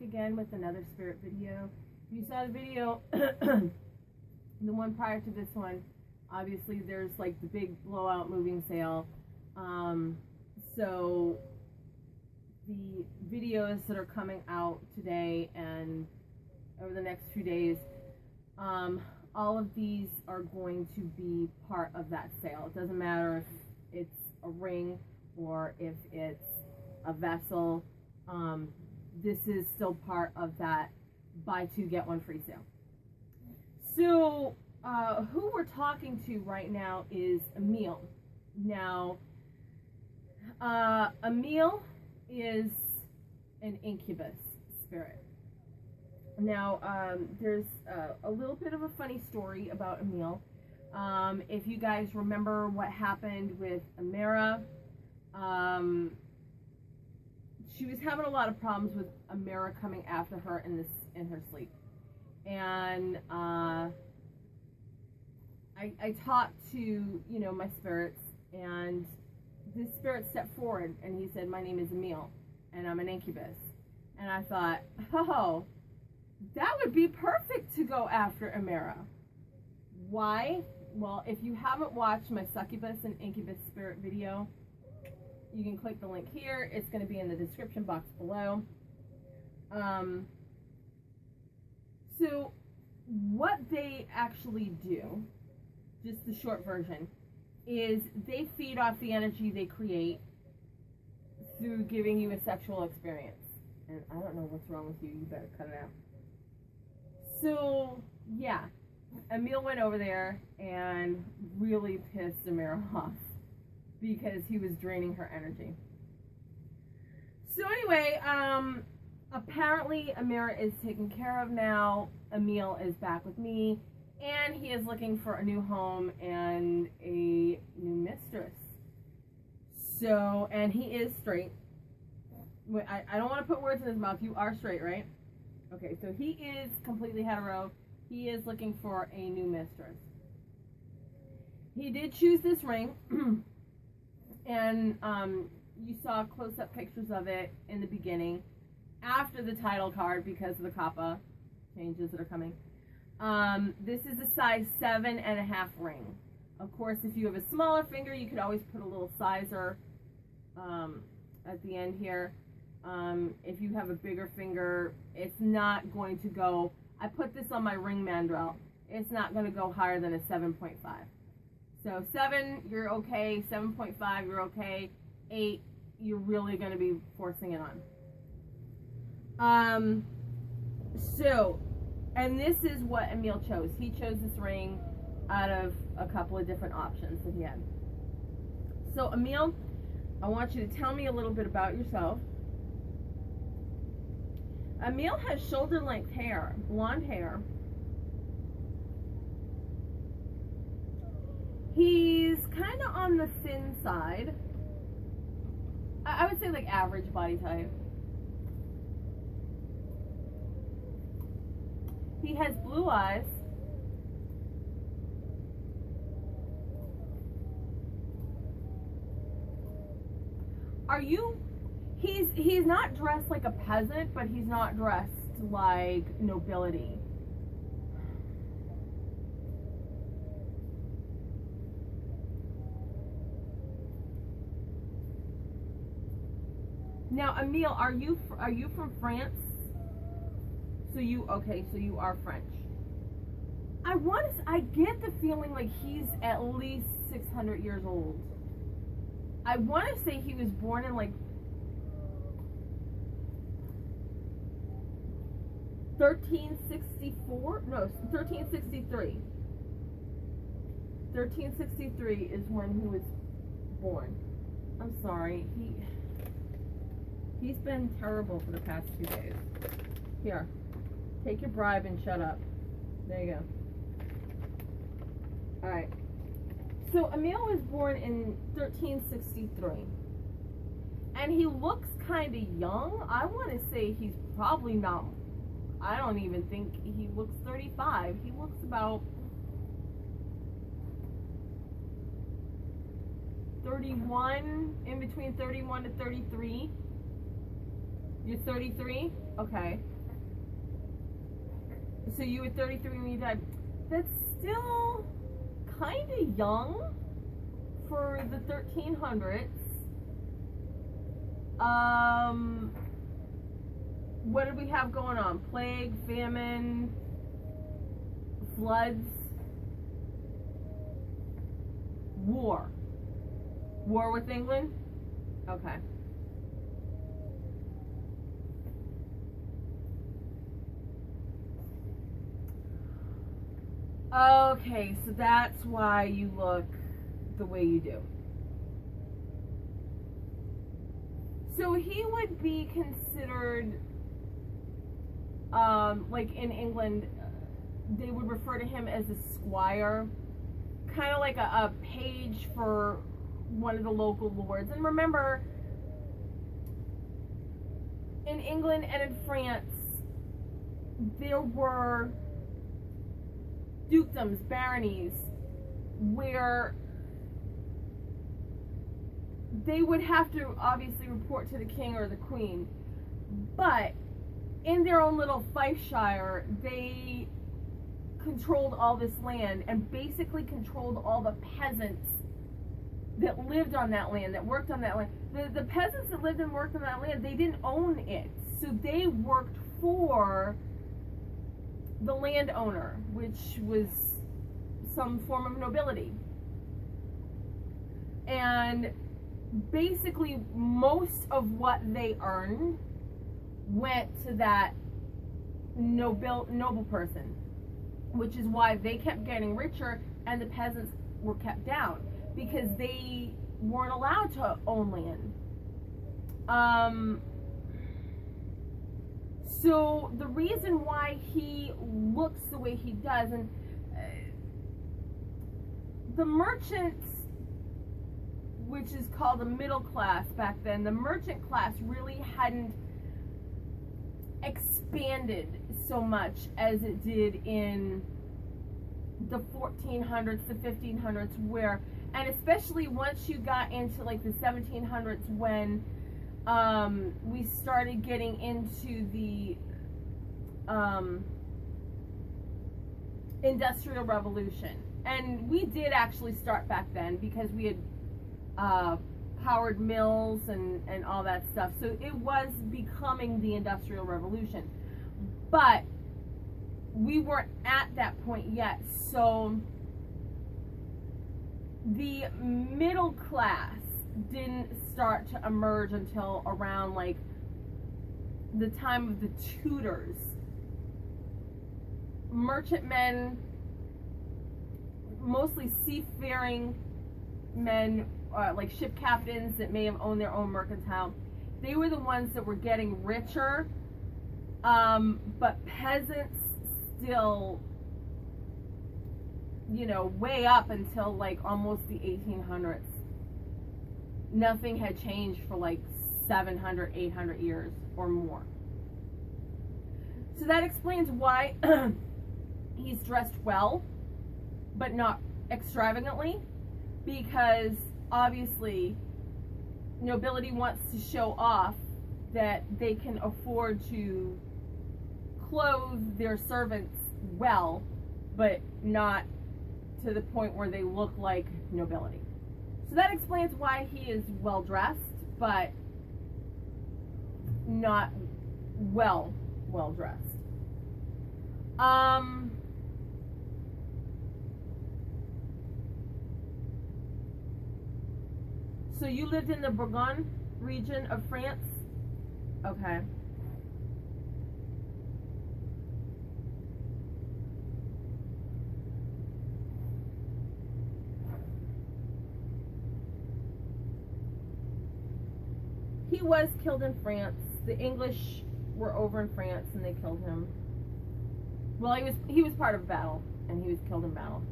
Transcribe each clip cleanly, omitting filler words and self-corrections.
again with another spirit video. If you saw the video, the one prior to this one, obviously there's like the big blowout moving sale. So the videos that are coming out today and over the next few days, all of these are going to be part of that sale. It doesn't matter if it's a ring or if it's a vessel. This is still part of that buy two get one free sale. So who we're talking to right now is Emile. Now Emile is an incubus spirit. Now there's a little bit of a funny story about Emile. If you guys remember what happened with Emile, she was having a lot of problems with Emile coming after her in her sleep, and I talked to my spirits, and this spirit stepped forward and he said, "My name is Emile, and I'm an incubus." And I thought, oh, that would be perfect to go after Emile. Why? Well, if you haven't watched my succubus and incubus spirit video, you can click the link here. It's going to be in the description box below. So what they actually do, just the short version, is they feed off the energy they create through giving you a sexual experience. And I don't know what's wrong with you. You better cut it out. So, yeah. Emile went over there and really pissed Emile off because he was draining her energy. So anyway, apparently Emile is taken care of now. Emile is back with me, and he is looking for a new home and a new mistress. So, and he is straight. Wait, I don't want to put words in his mouth. You are straight, right? Okay, so he is completely hetero. He is looking for a new mistress. He did choose this ring. And you saw close-up pictures of it in the beginning, after the title card because of the kappa changes that are coming. This is a size 7.5 ring. Of course, if you have a smaller finger, you could always put a little sizer at the end here. If you have a bigger finger, it's not going to go. I put this on my ring mandrel. It's not going to go higher than a 7.5. So 7, you're okay. 7.5, you're okay. 8, you're really going to be forcing it on. So, and this is what Emile chose. He chose this ring out of a couple of different options that he had. So Emile, I want you to tell me a little bit about yourself. Emile has shoulder-length hair, blonde hair. He's kind of on the thin side. I would say like average body type. He has blue eyes. He's not dressed like a peasant, but he's not dressed like nobility. Now, Emile, are you from France? So you are French. I get the feeling like he's at least 600 years old. I want to say he was born in like 1364? No, 1363. 1363 is when he was born. I'm sorry. He's been terrible for the past 2 days. Here, take your bribe and shut up. There you go. Alright. So Emile was born in 1363. And he looks kind of young. I want to say he's probably not. I don't even think he looks 35. He looks about 31, in between 31 to 33. You're 33? Okay. So you were 33 when you died. That's still kind of young for the 1300s. What did we have going on? Plague, famine, floods, war. War with England? Okay. Okay, so that's why you look the way you do. So he would be considered, like in England, they would refer to him as a squire, kind of like a page for one of the local lords. And remember, in England and in France, there were dukedoms, baronies, where they would have to obviously report to the king or the queen, but in their own little fiefshire, they controlled all this land and basically controlled all the peasants that lived on that land, that worked on that land. The peasants that lived and worked on that land, they didn't own it, so they worked for the landowner, which was some form of nobility. And basically most of what they earned went to that noble person, which is why they kept getting richer and the peasants were kept down, because they weren't allowed to own land. So the reason why he looks the way he does, and the merchants, which is called the middle class back then, the merchant class really hadn't expanded so much as it did in the 1400s, the 1500s, where, and especially once you got into like the 1700s, when we started getting into the Industrial Revolution. And we did actually start back then because we had powered mills and all that stuff. So it was becoming the Industrial Revolution. But we weren't at that point yet. So the middle class didn't start to emerge until around like the time of the Tudors. Merchantmen, mostly seafaring men, like ship captains that may have owned their own mercantile, they were the ones that were getting richer, but peasants still, you know, way up until like almost the 1800s. Nothing had changed for like 700, 800 years or more. So that explains why he's dressed well, but not extravagantly, because obviously nobility wants to show off that they can afford to clothe their servants well, but not to the point where they look like nobility. So that explains why he is well dressed, but not well dressed. So you lived in the Bourgogne region of France? Okay. He was killed in France. The English were over in France and they killed him. Well, he was part of a battle and he was killed in battle.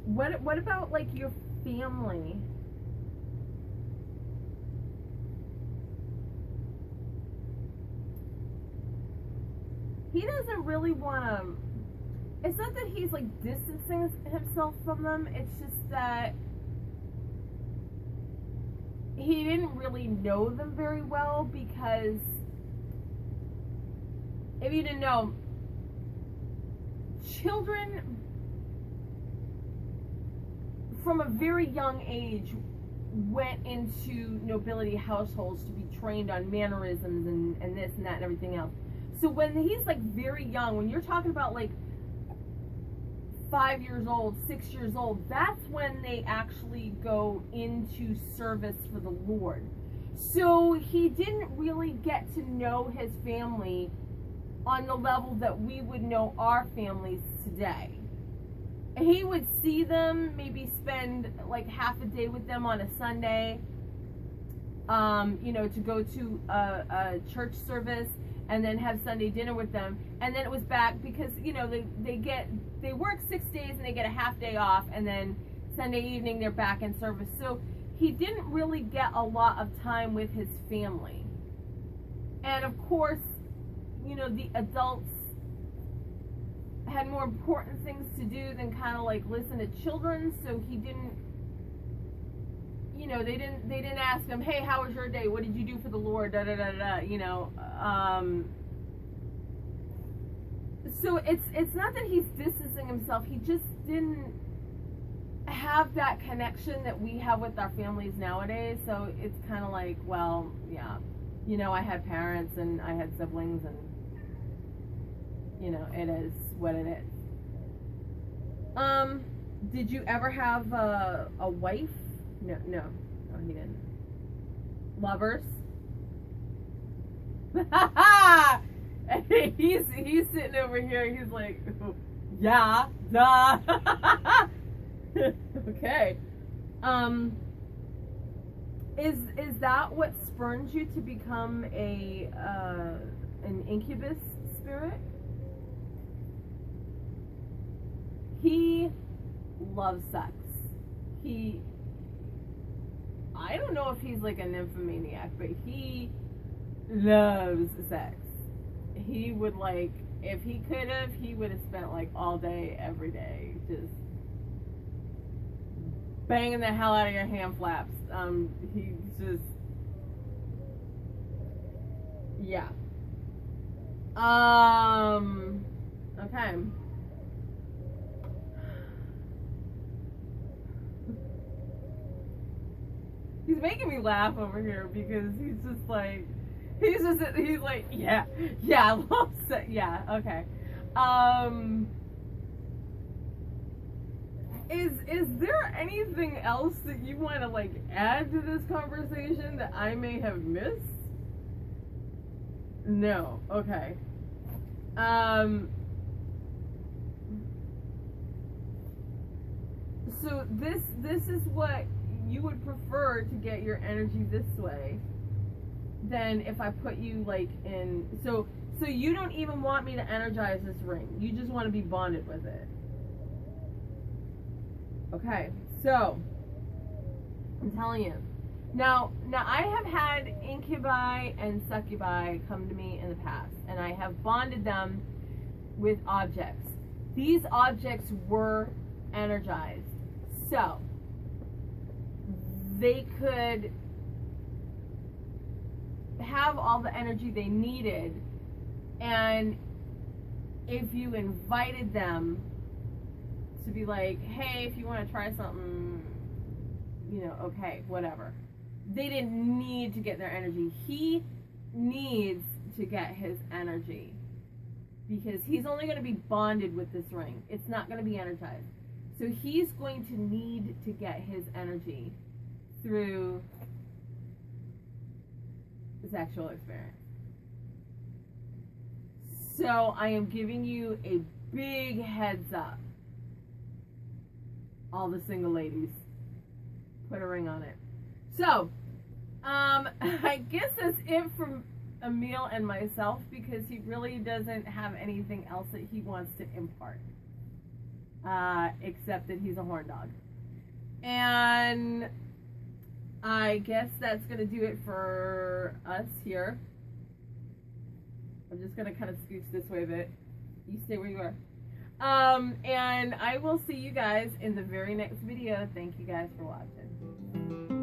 What about like your family? He doesn't really want to. It's not that he's like distancing himself from them. It's just that he didn't really know them very well, because if you didn't know, children from a very young age went into nobility households to be trained on mannerisms and this and that and everything else. So when he's like very young, when you're talking about like 5 years old, 6 years old, that's when they actually go into service for the Lord. So he didn't really get to know his family on the level that we would know our families today. He would see them, maybe spend like half a day with them on a Sunday, you know, to go to a church service, and then have Sunday dinner with them, and then it was back, because, you know, they work 6 days and they get a half day off, and then Sunday evening they're back in service. So he didn't really get a lot of time with his family. And of course, you know, the adults had more important things to do than kind of like listen to children, so he didn't, you know, they didn't ask him, hey, how was your day? What did you do for the Lord? Da da da da, you know. So it's not that he's distancing himself. He just didn't have that connection that we have with our families nowadays. So it's kind of like, well, yeah, you know, I had parents and I had siblings, and you know, it is what it is. Did you ever have a wife? No, he didn't. Lovers? he's sitting over here. He's like, yeah, duh. Okay. Is that what spurns you to become an incubus spirit? He loves sex. I don't know if he's like a nymphomaniac, but he loves sex. He would, like, if he could have, he would have spent like all day, every day, just banging the hell out of your hand flaps. He's just, yeah. Okay. He's making me laugh over here because he's like, yeah, I love sex. Yeah, okay. Is there anything else that you want to like add to this conversation that I may have missed? No. Okay. So this is what you would prefer, to get your energy this way, than if I put you like in, so you don't even want me to energize this ring. You just want to be bonded with it. Okay, so I'm telling you. Now I have had incubi and succubi come to me in the past, and I have bonded them with objects. These objects were energized. So they could have all the energy they needed, and if you invited them to be like, hey, if you want to try something, you know, okay, whatever. They didn't need to get their energy. He needs to get his energy, because he's only going to be bonded with this ring. It's not going to be energized. So he's going to need to get his energy through the sexual experience. So I am giving you a big heads up. All the single ladies, put a ring on it. So, I guess that's it from Emile and myself, because he really doesn't have anything else that he wants to impart. Except that he's a horn dog. And I guess that's going to do it for us here. I'm just going to kind of scooch this way a bit. You stay where you are. And I will see you guys in the very next video. Thank you guys for watching.